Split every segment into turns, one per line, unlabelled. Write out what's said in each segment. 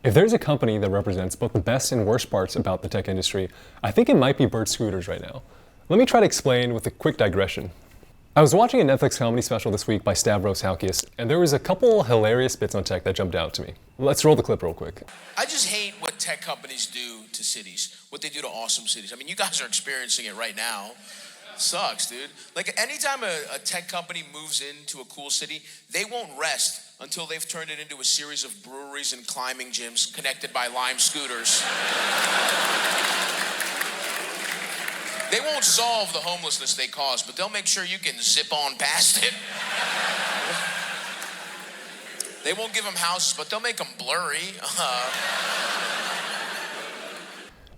If there's a company that represents both the best and worst parts about the tech industry, I think it might be Bird Scooters right now. Let me try to explain with a quick digression. I was watching a Netflix comedy special this week by Stavros Halkias, and there was a couple hilarious bits on tech that jumped out to me. Let's roll the clip real quick.
I just hate what tech companies do to cities, what they do to awesome cities. I mean, you guys are experiencing it right now. It sucks, dude. Like, anytime a tech company moves into a cool city, they won't rest until they've turned it into a series of breweries and climbing gyms connected by Lime scooters. They won't solve the homelessness they cause, but they'll make sure you can zip on past it. They won't give them houses, but they'll make them blurry.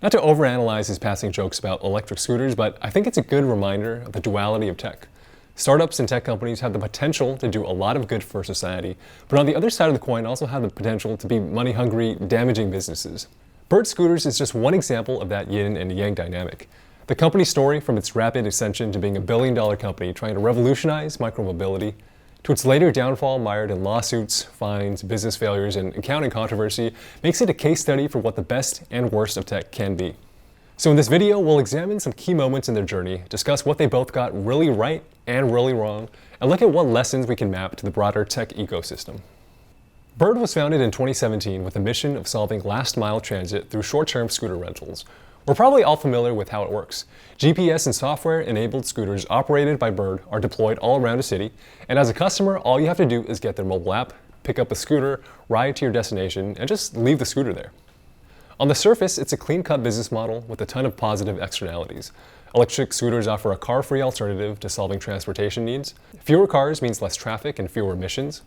Not to overanalyze his passing jokes about electric scooters, but I think it's a good reminder of the duality of tech. Startups and tech companies have the potential to do a lot of good for society, but on the other side of the coin also have the potential to be money-hungry, damaging businesses. Bird Scooters is just one example of that yin and yang dynamic. The company's story, from its rapid ascension to being a billion-dollar company trying to revolutionize micromobility, to its later downfall mired in lawsuits, fines, business failures, and accounting controversy, makes it a case study for what the best and worst of tech can be. So in this video, we'll examine some key moments in their journey, discuss what they both got really right and really wrong, and look at what lessons we can map to the broader tech ecosystem. Bird was founded in 2017 with the mission of solving last-mile transit through short-term scooter rentals. We're probably all familiar with how it works. GPS and software-enabled scooters operated by Bird are deployed all around a city, and as a customer, all you have to do is get their mobile app, pick up a scooter, ride to your destination, and just leave the scooter there. On the surface, it's a clean-cut business model with a ton of positive externalities. Electric scooters offer a car-free alternative to solving transportation needs. Fewer cars means less traffic and fewer emissions.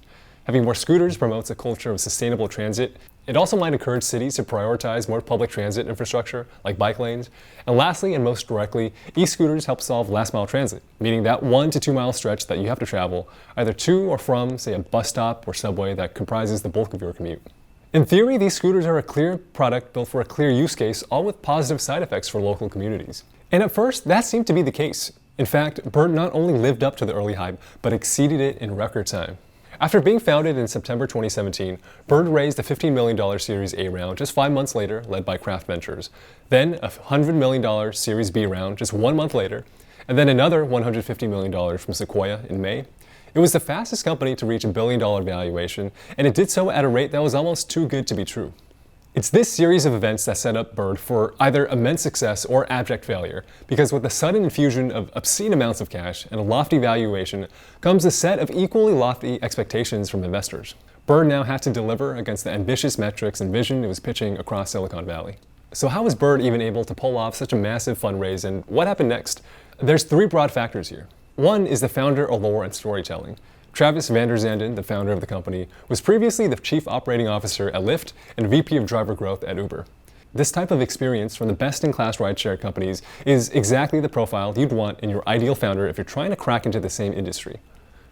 Having more scooters promotes a culture of sustainable transit. It also might encourage cities to prioritize more public transit infrastructure, like bike lanes. And lastly, and most directly, e-scooters help solve last-mile transit, meaning that 1 to 2 mile stretch that you have to travel, either to or from, say, a bus stop or subway that comprises the bulk of your commute. In theory, these scooters are a clear product built for a clear use case, all with positive side effects for local communities. And at first, that seemed to be the case. In fact, Bird not only lived up to the early hype, but exceeded it in record time. After being founded in September 2017, Bird raised a $15 million Series A round just 5 months later, led by Craft Ventures. Then a $100 million Series B round just 1 month later, and then another $150 million from Sequoia in May. It was the fastest company to reach $1 billion valuation, and it did so at a rate that was almost too good to be true. It's this series of events that set up Bird for either immense success or abject failure, because with the sudden infusion of obscene amounts of cash and a lofty valuation comes a set of equally lofty expectations from investors. Bird now had to deliver against the ambitious metrics and vision it was pitching across Silicon Valley. So how was Bird even able to pull off such a massive fundraise, and what happened next? There's 3 broad factors here. One is the founder allure and storytelling. Travis VanderZanden, the founder of the company, was previously the Chief Operating Officer at Lyft and VP of Driver Growth at Uber. This type of experience from the best-in-class rideshare companies is exactly the profile you'd want in your ideal founder if you're trying to crack into the same industry.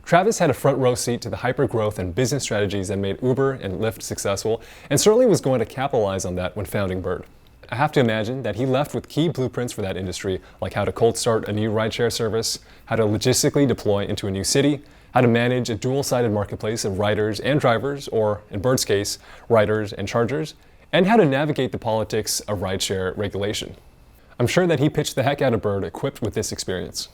Travis had a front-row seat to the hyper-growth and business strategies that made Uber and Lyft successful, and certainly was going to capitalize on that when founding Bird. I have to imagine that he left with key blueprints for that industry, like how to cold start a new rideshare service, how to logistically deploy into a new city, how to manage a dual-sided marketplace of riders and drivers, or in Bird's case, riders and chargers, and how to navigate the politics of rideshare regulation. I'm sure that he pitched the heck out of Bird equipped with this experience.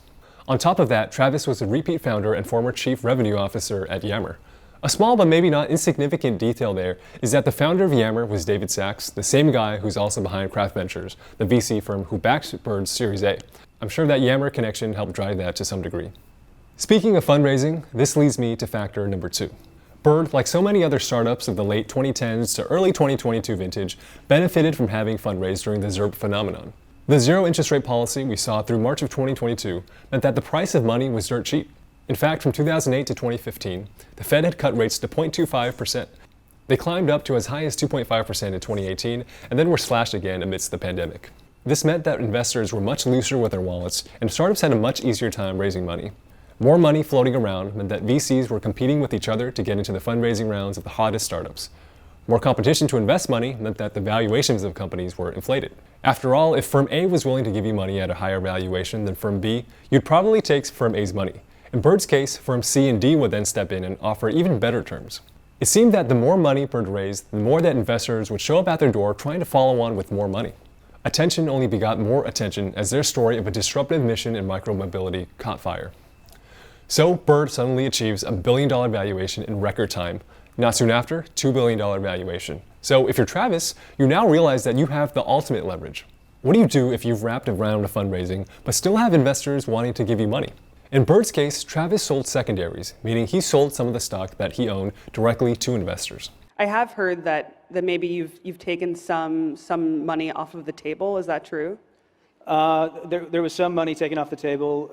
On top of that, Travis was a repeat founder and former chief revenue officer at Yammer. A small but maybe not insignificant detail there is that the founder of Yammer was David Sachs, the same guy who's also behind Craft Ventures, the VC firm who backed Bird's Series A. I'm sure that Yammer connection helped drive that to some degree. Speaking of fundraising, this leads me to factor number 2. Bird, like so many other startups of the late 2010s to early 2022 vintage, benefited from having fundraised during the ZIRP phenomenon. The zero interest rate policy we saw through March of 2022 meant that the price of money was dirt cheap. In fact, from 2008 to 2015, the Fed had cut rates to 0.25%. They climbed up to as high as 2.5% in 2018, and then were slashed again amidst the pandemic. This meant that investors were much looser with their wallets, and startups had a much easier time raising money. More money floating around meant that VCs were competing with each other to get into the fundraising rounds of the hottest startups. More competition to invest money meant that the valuations of companies were inflated. After all, if Firm A was willing to give you money at a higher valuation than Firm B, you'd probably take Firm A's money. In Bird's case, Firm C and D would then step in and offer even better terms. It seemed that the more money Bird raised, the more that investors would show up at their door trying to follow on with more money. Attention only begot more attention as their story of a disruptive mission in micromobility caught fire. So Bird suddenly achieves a $1 billion valuation in record time. Not soon after, $2 billion valuation. So if you're Travis, you now realize that you have the ultimate leverage. What do you do if you've wrapped around a fundraising but still have investors wanting to give you money? In Bird's case, Travis sold secondaries, meaning he sold some of the stock that he owned directly to investors.
I have heard that maybe you've taken some money off of the table. Is that true?
There was some money taken off the table.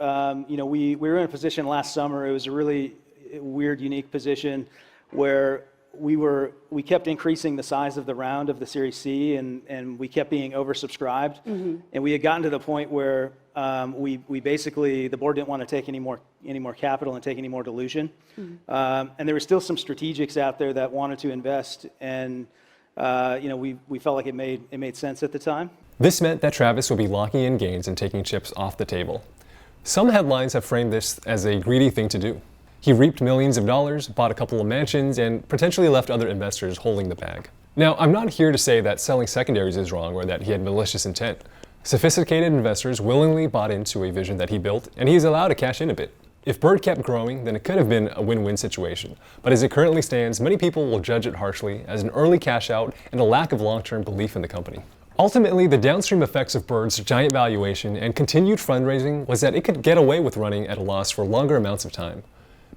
We were in a position last summer. It was a really weird, unique position where we kept increasing the size of the round of the Series C, and we kept being oversubscribed. Mm-hmm. And we had gotten to the point where we basically, the board didn't want to take any more capital and take any more dilution. Mm-hmm. And there were still some strategics out there that wanted to invest, and we felt like it made sense at the time.
This meant that Travis would be locking in gains and taking chips off the table. Some headlines have framed this as a greedy thing to do. He reaped millions of dollars, bought a couple of mansions, and potentially left other investors holding the bag. Now, I'm not here to say that selling secondaries is wrong or that he had malicious intent. Sophisticated investors willingly bought into a vision that he built, and he is allowed to cash in a bit. If Bird kept growing, then it could have been a win-win situation. But as it currently stands, many people will judge it harshly as an early cash out and a lack of long-term belief in the company. Ultimately, the downstream effects of Bird's giant valuation and continued fundraising was that it could get away with running at a loss for longer amounts of time.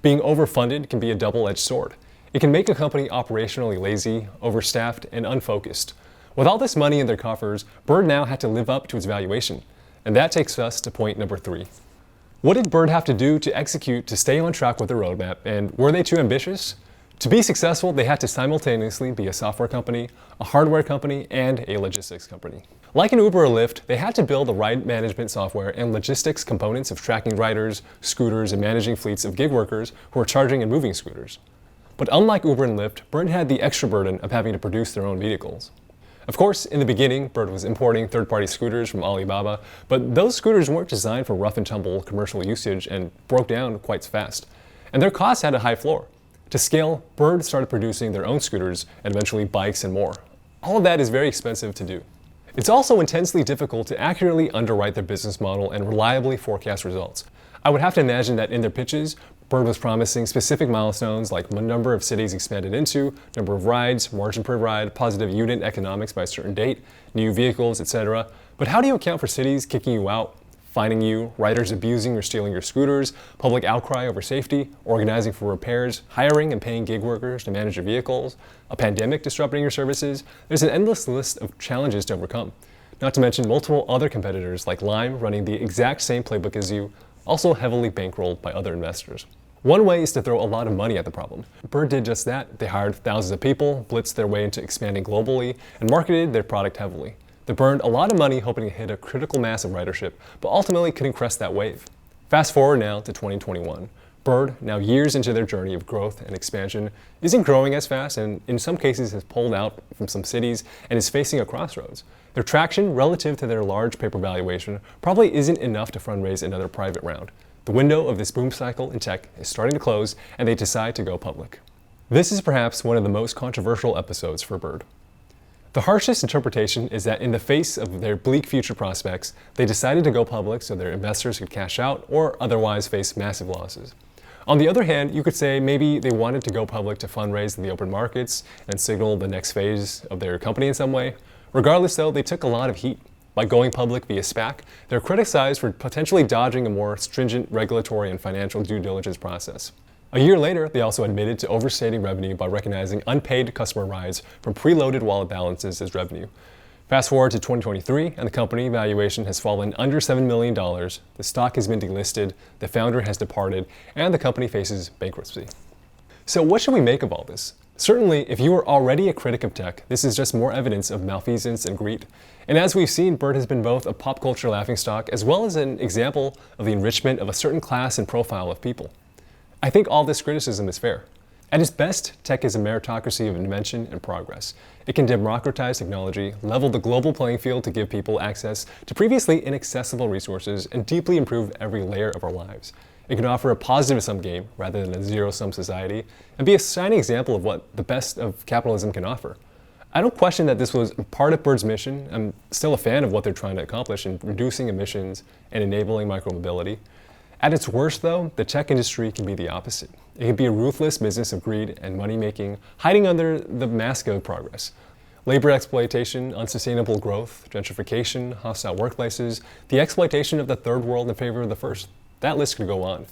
Being overfunded can be a double-edged sword. It can make a company operationally lazy, overstaffed, and unfocused. With all this money in their coffers, Bird now had to live up to its valuation. And that takes us to point number 3. What did Bird have to do to execute to stay on track with the roadmap, and were they too ambitious? To be successful, they had to simultaneously be a software company, a hardware company, and a logistics company. Like an Uber or Lyft, they had to build the ride management software and logistics components of tracking riders, scooters, and managing fleets of gig workers who are charging and moving scooters. But unlike Uber and Lyft, Bird had the extra burden of having to produce their own vehicles. Of course, in the beginning, Bird was importing third-party scooters from Alibaba, but those scooters weren't designed for rough and tumble commercial usage and broke down quite fast. And their costs had a high floor. To scale, Bird started producing their own scooters and eventually bikes and more. All of that is very expensive to do. It's also intensely difficult to accurately underwrite their business model and reliably forecast results. I would have to imagine that in their pitches, Bird was promising specific milestones like number of cities expanded into, number of rides, margin per ride, positive unit economics by a certain date, new vehicles, etc. But how do you account for cities kicking you out, fining you, riders abusing or stealing your scooters, public outcry over safety, organizing for repairs, hiring and paying gig workers to manage your vehicles, a pandemic disrupting your services? There's an endless list of challenges to overcome. Not to mention multiple other competitors like Lime running the exact same playbook as you, also heavily bankrolled by other investors. One way is to throw a lot of money at the problem. Bird did just that. They hired thousands of people, blitzed their way into expanding globally, and marketed their product heavily. They burned a lot of money hoping to hit a critical mass of ridership, but ultimately couldn't crest that wave. Fast forward now to 2021. Bird, now years into their journey of growth and expansion, isn't growing as fast and in some cases has pulled out from some cities and is facing a crossroads. Their traction relative to their large paper valuation probably isn't enough to fundraise another private round. The window of this boom cycle in tech is starting to close and they decide to go public. This is perhaps one of the most controversial episodes for Bird. The harshest interpretation is that in the face of their bleak future prospects, they decided to go public so their investors could cash out or otherwise face massive losses. On the other hand, you could say maybe they wanted to go public to fundraise in the open markets and signal the next phase of their company in some way. Regardless though, they took a lot of heat. By going public via SPAC, they're criticized for potentially dodging a more stringent regulatory and financial due diligence process. A year later, they also admitted to overstating revenue by recognizing unpaid customer rides from preloaded wallet balances as revenue. Fast forward to 2023, and the company valuation has fallen under $7 million, the stock has been delisted, the founder has departed, and the company faces bankruptcy. So what should we make of all this? Certainly, if you were already a critic of tech, this is just more evidence of malfeasance and greed. And as we've seen, Bird has been both a pop culture laughingstock as well as an example of the enrichment of a certain class and profile of people. I think all this criticism is fair. At its best, tech is a meritocracy of invention and progress. It can democratize technology, level the global playing field to give people access to previously inaccessible resources, and deeply improve every layer of our lives. It can offer a positive-sum game rather than a zero-sum society, and be a shining example of what the best of capitalism can offer. I don't question that this was part of Bird's mission. I'm still a fan of what they're trying to accomplish in reducing emissions and enabling micromobility. At its worst, though, the tech industry can be the opposite. It can be a ruthless business of greed and money-making, hiding under the mask of progress. Labor exploitation, unsustainable growth, gentrification, hostile workplaces, the exploitation of the third world in favor of the first. That list could go on.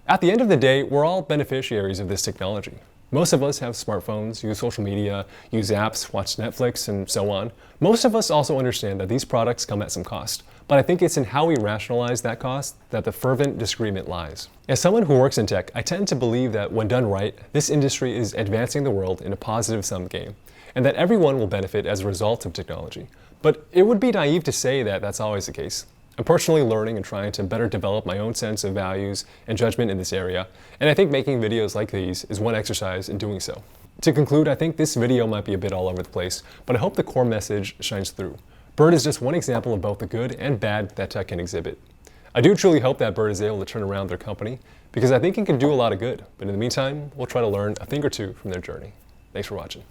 At the end of the day, we're all beneficiaries of this technology. Most of us have smartphones, use social media, use apps, watch Netflix, and so on. Most of us also understand that these products come at some cost, but I think it's in how we rationalize that cost that the fervent disagreement lies. As someone who works in tech, I tend to believe that when done right, this industry is advancing the world in a positive-sum game, and that everyone will benefit as a result of technology. But it would be naive to say that that's always the case. I'm personally learning and trying to better develop my own sense of values and judgment in this area, and I think making videos like these is one exercise in doing so. To conclude, I think this video might be a bit all over the place, but I hope the core message shines through. Bird is just one example of both the good and bad that tech can exhibit. I do truly hope that Bird is able to turn around their company, because I think it can do a lot of good, but in the meantime, we'll try to learn a thing or two from their journey. Thanks for watching.